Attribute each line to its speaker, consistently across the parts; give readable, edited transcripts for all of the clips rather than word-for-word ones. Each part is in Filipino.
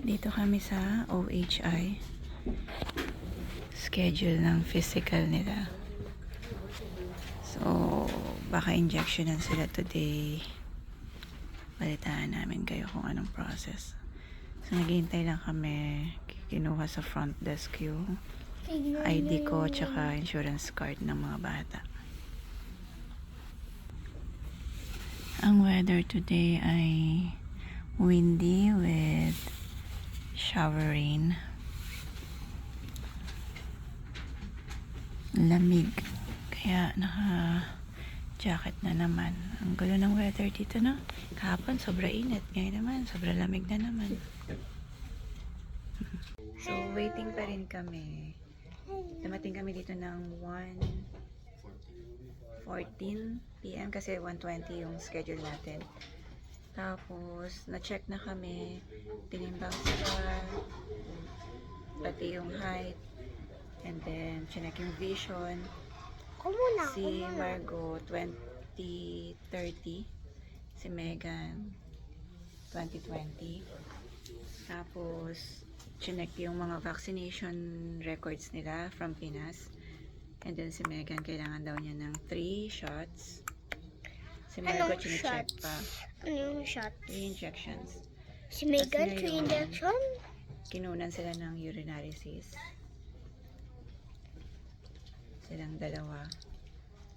Speaker 1: Dito kami sa OHI. Schedule ng physical nila. So, baka injectionan sila today. Balitaan namin kayo kung anong process. So, naghihintay lang kami. Kinuha sa front desk yung ID ko tsaka insurance card ng mga bata. Ang weather today ay windy with shower rain. Lamig. Kaya naka-jacket na naman. Ang gulo ng weather dito, no? Kahapon, sobra init. Ngayon naman, sobra lamig na naman. So, waiting pa rin kami. Dumating kami dito ng 1:14 PM kasi 1:20 yung schedule natin. Tapos, na-check na kami. Tinimbang sila. Pati yung height. And then, chinek yung vision. Si Margo, 2030. Si Megan, 2020. Tapos, chinek yung mga vaccination records nila from Pinas. And then, si Megan, kailangan daw niya ng 3 shots. Si Margo, chinecheck pa.
Speaker 2: Ano yung shot?
Speaker 1: 3 injections.
Speaker 2: Si Megan, 3 injection?
Speaker 1: Kinunan sila ng urinary cyst. Silang dalawa.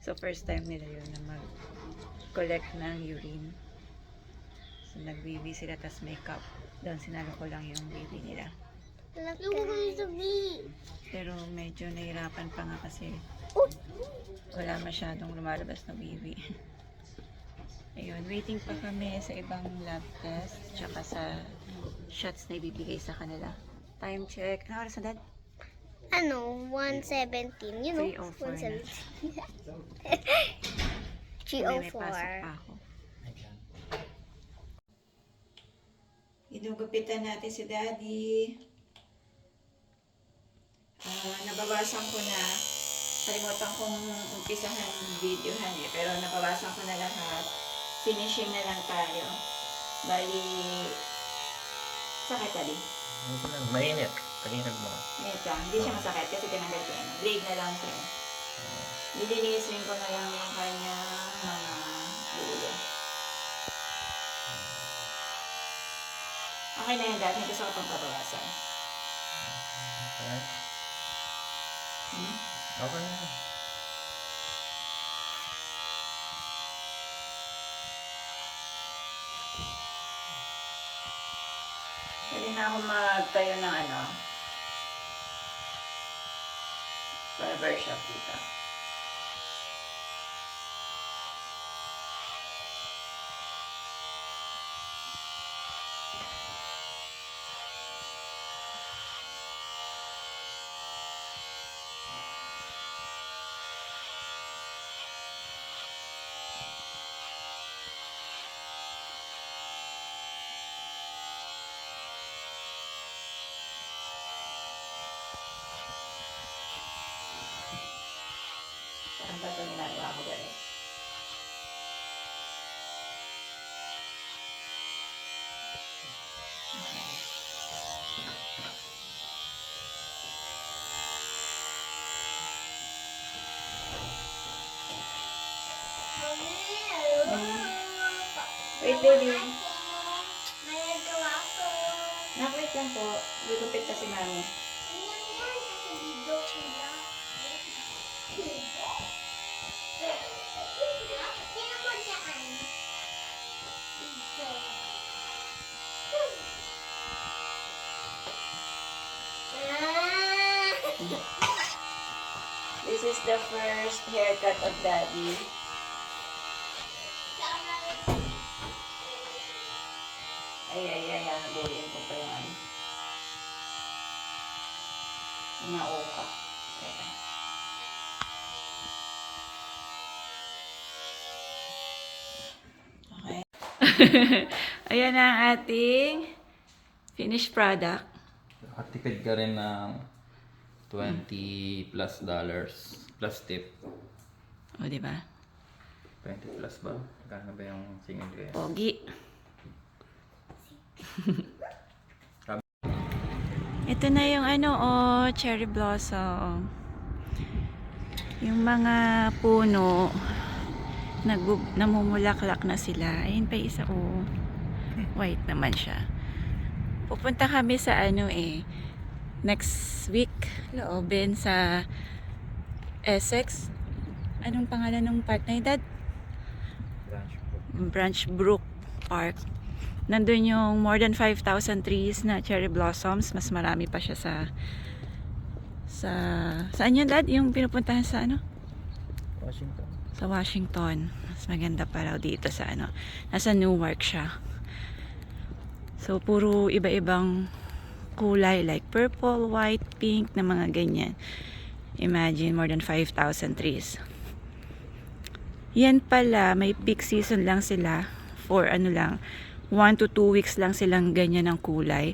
Speaker 1: So, first time nila yun na mag-collect ng urine. So, nag-BB sila, tas may cup. Doon sinalo ko lang yung BB nila. Pero medyo nahirapan pa nga kasi wala masyadong lumalabas na BB. Ayun, waiting pa kami sa ibang lab test, tsaka sa shots na ibibigay sa kanila. Time check. Ano oras na, Dad?
Speaker 2: 1:17. You know,
Speaker 1: 3:04 na.
Speaker 2: 3:04.
Speaker 1: May pasok pa ako. Ginugupitan natin si Daddy. Nabawasan ko na. Kalimutan kong umpisahan videohan eh. Pero nabawasan ko na lahat. Finishing na lang tayo. Bali, sakit, Daddy?
Speaker 3: Mainit. Paginag mo.
Speaker 1: Ito, hindi siya masakit kasi tinanggal ko yun. Blade na lang siya. Lilinisin ko na lang yung kanyang mga dulo. Okay na yun, Dad. May gusto ko pang pabawasan.
Speaker 3: Okay. Okay na.
Speaker 1: Pwede na ako magtayo ng barber shop dito. Saan ba ito ginagawa ko, guys? Wait, baby. Wait lang po. Gugupit kasi mami. This is the first haircut of Daddy. Ay, nabuhin ko pa yung mga oka. Okay. Ayan ang ating finished product.
Speaker 3: Nakatipid ka rin ng $20+ plus tip.
Speaker 1: O, diba?
Speaker 3: 20 plus ba? Kano ba yung singil ko yan?
Speaker 1: Pogi. Ito na yung ano, oh, cherry blossom. Yung mga puno, namumulaklak na sila. Ayun pa isa, oh. White naman siya. Pupunta kami sa ano next week, loobin sa Essex. Anong pangalan ng park na yun, Dad? Branch Brook Park. Nandun yung more than 5,000 trees na cherry blossoms. Mas marami pa siya saan yun, Dad? Yung pinupuntahan sa ano?
Speaker 3: Washington.
Speaker 1: Sa Washington. Mas maganda pa raw dito sa ano. Nasa Newark siya. So, puro iba-ibang kulay like purple, white, pink na mga ganyan. Imagine, more than 5,000 trees. Yan pala, may peak season lang sila for ano lang, 1 to 2 weeks lang silang ganyan ng kulay.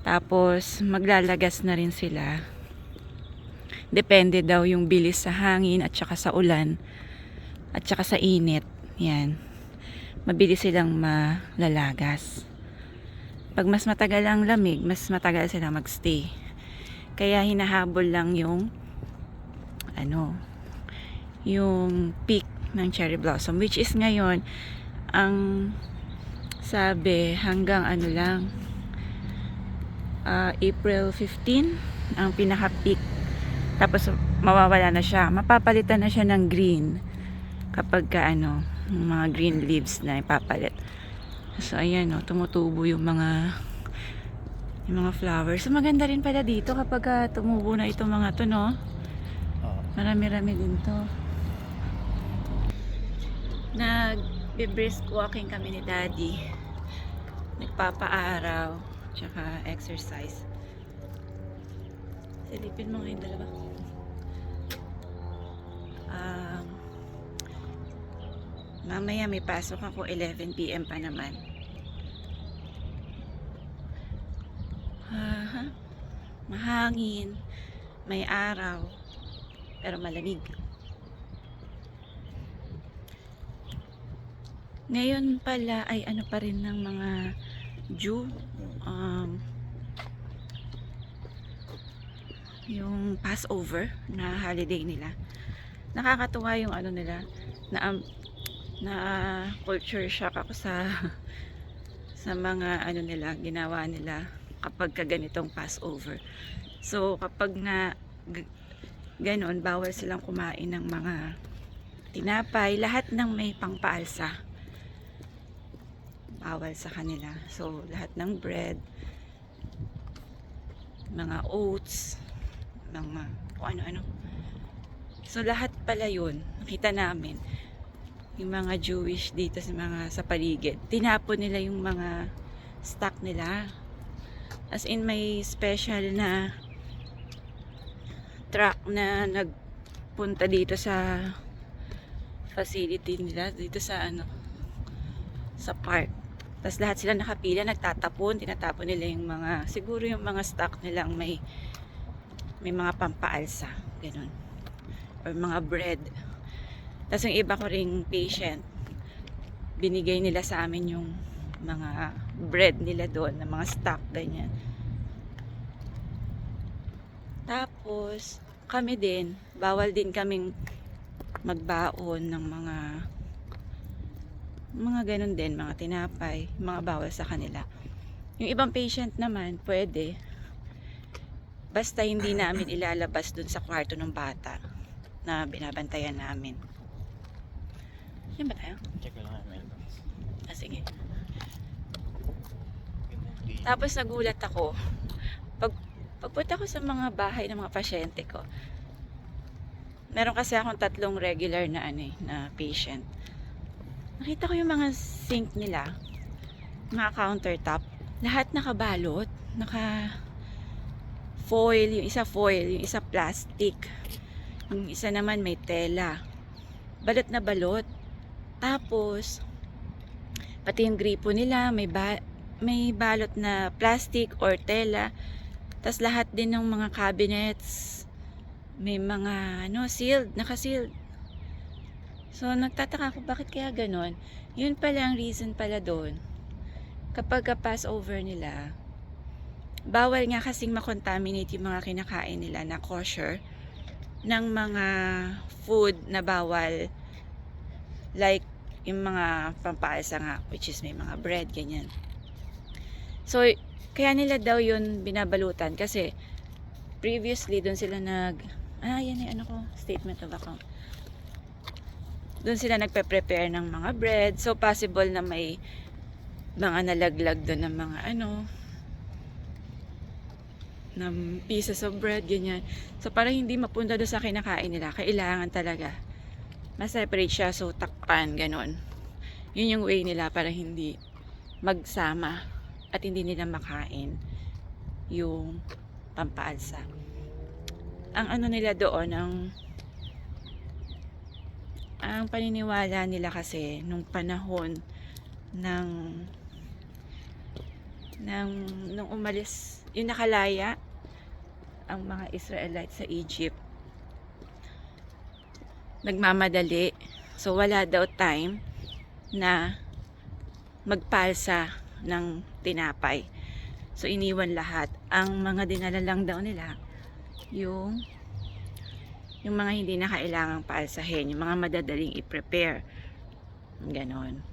Speaker 1: Tapos, maglalagas na rin sila. Depende daw yung bilis sa hangin at saka sa ulan at saka sa init. Yan. Mabilis silang malalagas. Pag mas matagal ang lamig, mas matagal sila magstay. Kaya hinahabol lang yung yung peak ng cherry blossom, which is ngayon ang sabi hanggang ano lang April 15 ang pinaka peak, tapos mawawala na siya, mapapalitan na siya ng green kapag mga green leaves na ipapalit. So ayan, tumutubo yung mga flowers. So maganda rin pala dito kapag tumubo na itong mga to, no? Marami-rami din to. Nag-brisk walking kami ni Daddy. Nagpapaaraw, tsaka exercise. Silipin mo ngayon dalawa. Mamaya may pasok ako, 11 PM pa naman. Mahangin, may araw, pero malamig. Ngayon pala ay ano pa rin ng mga Jew, yung Passover na holiday nila. Nakakatuwa yung ano nila, na culture shock ako sa mga ano nila, ginawa nila kapag ganitong Passover. So kapag nga ganon, bawal silang kumain ng mga tinapay, lahat ng may pangpaalsa bawal sa kanila. So lahat ng bread, mga oats, mga kung ano-ano. So lahat pala yun, nakita namin yung mga Jewish dito sa paligid, tinapon nila yung mga stock nila. As in, may special na truck na nagpunta dito sa facility nila, dito sa sa park. Tapos lahat sila nakapila, nagtatapon, tinatapon nila yung mga, siguro yung mga stock nilang may mga pampaalsa, ganun, or mga bread. Tapos yung iba ko ring patient, binigay nila sa amin yung mga bread nila doon, na mga stock, ganyan. Tapos kami din, bawal din kaming magbaon ng mga ganun din, mga tinapay, mga bawal sa kanila. Yung ibang patient naman, pwede, basta hindi namin ilalabas dun sa kwarto ng bata na binabantayan namin. Yan ba tayo?
Speaker 3: Check lang ang mailbox.
Speaker 1: Sige. Tapos nagulat ako. Pagpunta ko sa mga bahay ng mga pasyente ko, meron kasi akong 3 regular na na patient. Nakita ko yung mga sink nila, mga countertop, lahat nakabalot, foil, yung isa plastic, yung isa naman may tela, balot na balot. Tapos pati yung gripo nila may balot na plastic or tela. Tas lahat din ng mga cabinets may mga sealed, naka-sealed. So nagtataka ako bakit kaya ganon. Yun pala ang reason pala doon. Kapag Passover nila, bawal nga kasing makontaminate yung mga kinakain nila na kosher ng mga food na bawal, like yung mga pampaalsa nga, which is may mga bread, ganyan. So kaya nila daw yun binabalutan kasi previously doon sila yan yung statement of account. Doon sila nagpe-prepare ng mga bread, so possible na may mga nalaglag doon ng mga ng pieces of bread, ganyan. So para hindi mapunta doon sa kinakain nila, kailangan talaga ma-separate siya, so takpan, ganon. Yun yung way nila para hindi magsama at hindi nila makain yung pampaalsa. Ang nila doon, ang paniniwala nila kasi nung panahon nung umalis yung nakalaya ang mga Israelites sa Egypt, nagmamadali, so wala daw time na magpalsa ng tinapay, so iniwan lahat. Ang mga dinala lang daw nila yung mga hindi na kailangang paalsahin, yung mga madadaling i-prepare, ganon.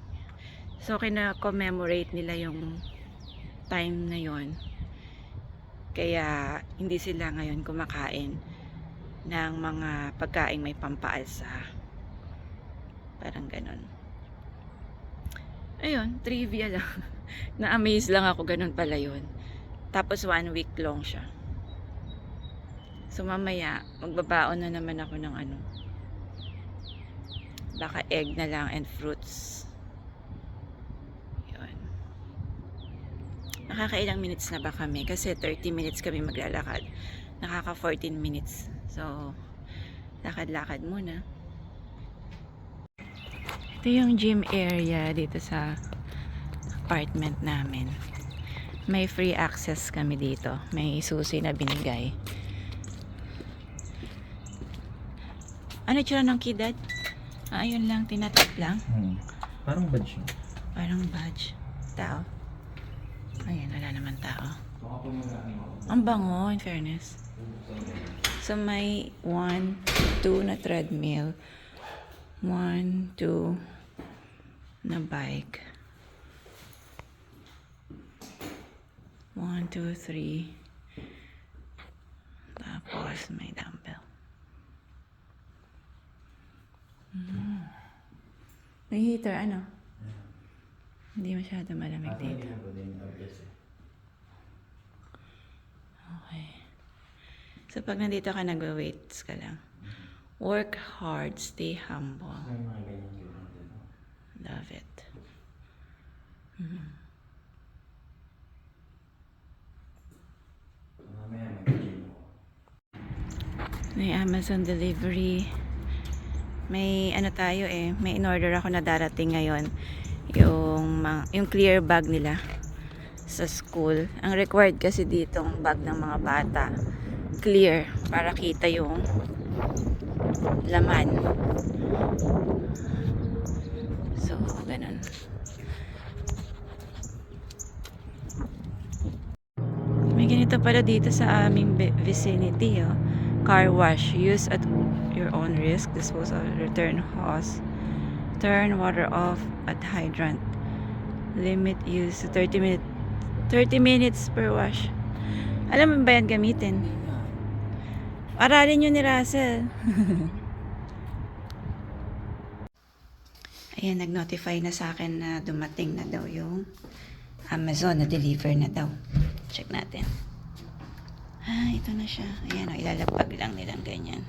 Speaker 1: So kina-commemorate nila yung time na yon, kaya hindi sila ngayon kumakain ng mga pagkain may pampaalsa, parang ganon. Ayun, trivia lang. Na-amaze lang ako, ganon pala yun. Tapos 1 week long siya. So mamaya magbabaon na naman ako ng baka egg na lang and fruits. Nakakailang minutes na ba kami? Kasi 30 minutes kami maglalakad. Nakaka 14 minutes. So, lakad-lakad muna. Ito yung gym area dito sa apartment namin. May free access kami dito. May susi na binigay. Ano tsura ng kidad? Ayun lang, tinatap lang.
Speaker 3: Parang badge.
Speaker 1: Parang badge. Tao. Ayan, wala naman tao. Ang bango, in fairness. So may 1, 2 na treadmill, 1, 2 na bike, 1, 2, 3, tapos may dumbbell. May heater, hindi masyado malamig dito. Okay. So pag nandito ka, nag-weights ka lang. Work hard, stay humble. Love it. May Amazon delivery. May tayo may in-order ako na darating ngayon. Yung clear bag nila sa school. Ang required kasi dito ang bag ng mga bata clear para kita yung laman. So, ganun. May ganito pala dito sa aming vicinity, car wash. Use at your own risk. Disposal, return hose. Turn water off at hydrant. Limit use to 30 minutes per wash. Alam mo ba yan gamitin? Aralin nyo ni Russell. Ayan, nag-notify na sa akin na dumating na daw yung Amazon, na deliver na daw. Check natin. Ito na siya. Ayan, ilalapag lang nilang ganyan.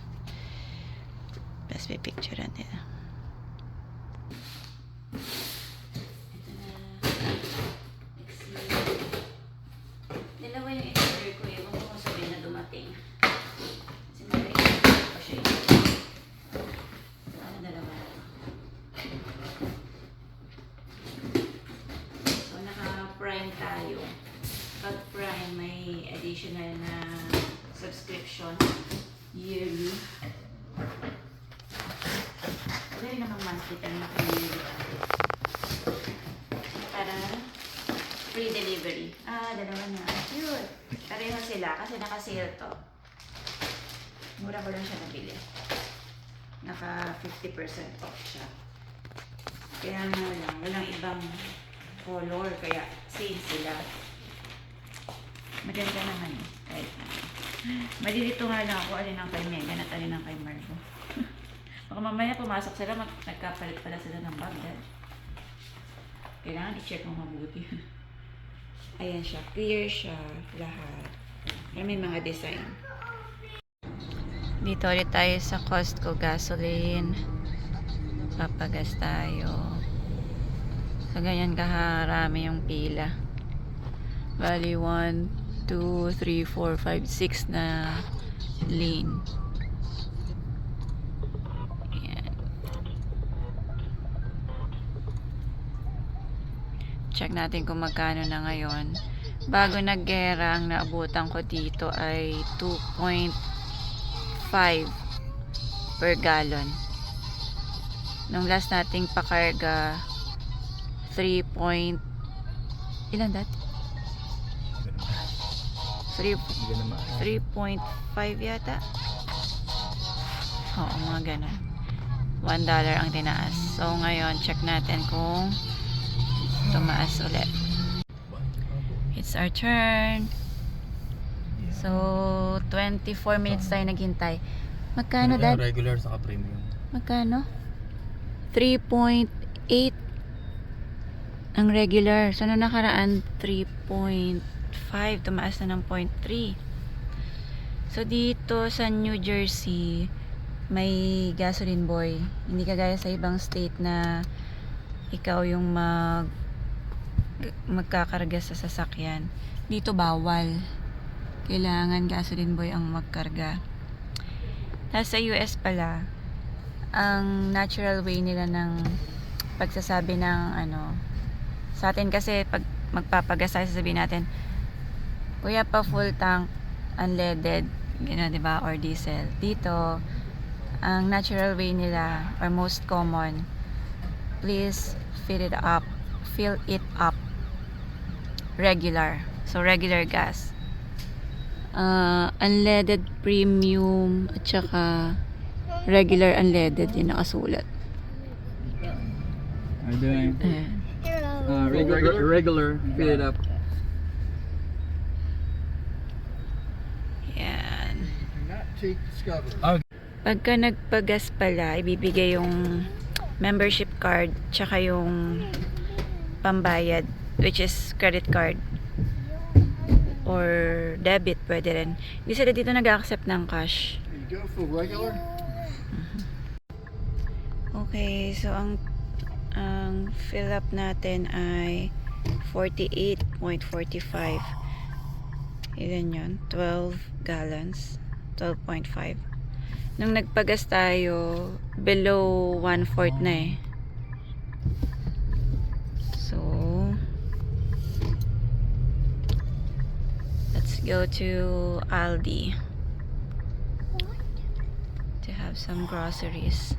Speaker 1: Tapos may picturean nila. Dalawa yung in-order ko. Ewan ko kung sabihin na dumating. Kasi mag-i-order pa siya. Dalawa. So, naka-prime tayo. Pag prime, may additional na subscription yearly. Pwede naman monthly pero naka-yearly tayo. Para free delivery. Dalawa na. Cute! sila kasi naka-sale to. Mura ko lang siya nabili. Naka 50% off siya. Kaya nga lang, walang ibang color, kaya sale sila. Maganda naman eh, kahit na. Malilito nga lang ako, alin ang kay Megan at alin ang kay Margo. Baka mamaya pumasok sila, nagkapalit pala sila ng bag. Kailangan i-check mo mabuti. Ayan siya, clear siya, lahat. Pero may mga design. Dito ulit tayo sa Costco gasoline. Papagas tayo. So, ganyan kaharami yung pila. Bali, 1, 2, 3, 4, 5, 6 na lane. Ayan. Check natin kung magkano na ngayon. Bago naggera, ang naabutan ko dito ay 2.5 per gallon. Nung last nating pakarga, 3. Ilan dat? 3.5 yata. Oo, mga ganun. $1 ang tinaas. So, ngayon, check natin kung tumaas ulit. It's our turn. So, 24 minutes tayo naghintay. Magkano, Dad?
Speaker 3: Regular saka premium.
Speaker 1: Magkano? 3.8 ang regular. So, na nakaraan 3.5. Tumaas na ng 0.3. So, dito sa New Jersey, may gasoline boy. Hindi kagaya sa ibang state na ikaw yung magkakarga sa sasakyan. Dito bawal. Kailangan gasoline boy ang magkarga. Tapos sa US pala, ang natural way nila ng pagsasabi ng sa atin kasi pag magpapagas tayo, sasabihin natin, kuya pa full tank, unleaded, gano'n, diba? Or diesel. Dito, ang natural way nila, or most common, please fill it up regular. So, regular gas. Unleaded premium at saka regular unleaded yung nakasulat.
Speaker 3: Are you doing?
Speaker 2: Hello.
Speaker 3: Regular, fill it up.
Speaker 1: Yan.
Speaker 3: Oh.
Speaker 1: Pagka nagpagas pala, ibibigay yung membership card tsaka yung pambayad, which is credit card or debit, pwede rin. Hindi sila dito nag-accept ng cash.
Speaker 4: You go for regular?
Speaker 1: Okay, so ang fill up natin ay 48.45. Ilan yun? 12 gallons. 12.5. Nung nagpagas tayo, below 1/4 na eh. So, let's go to Aldi to have some groceries.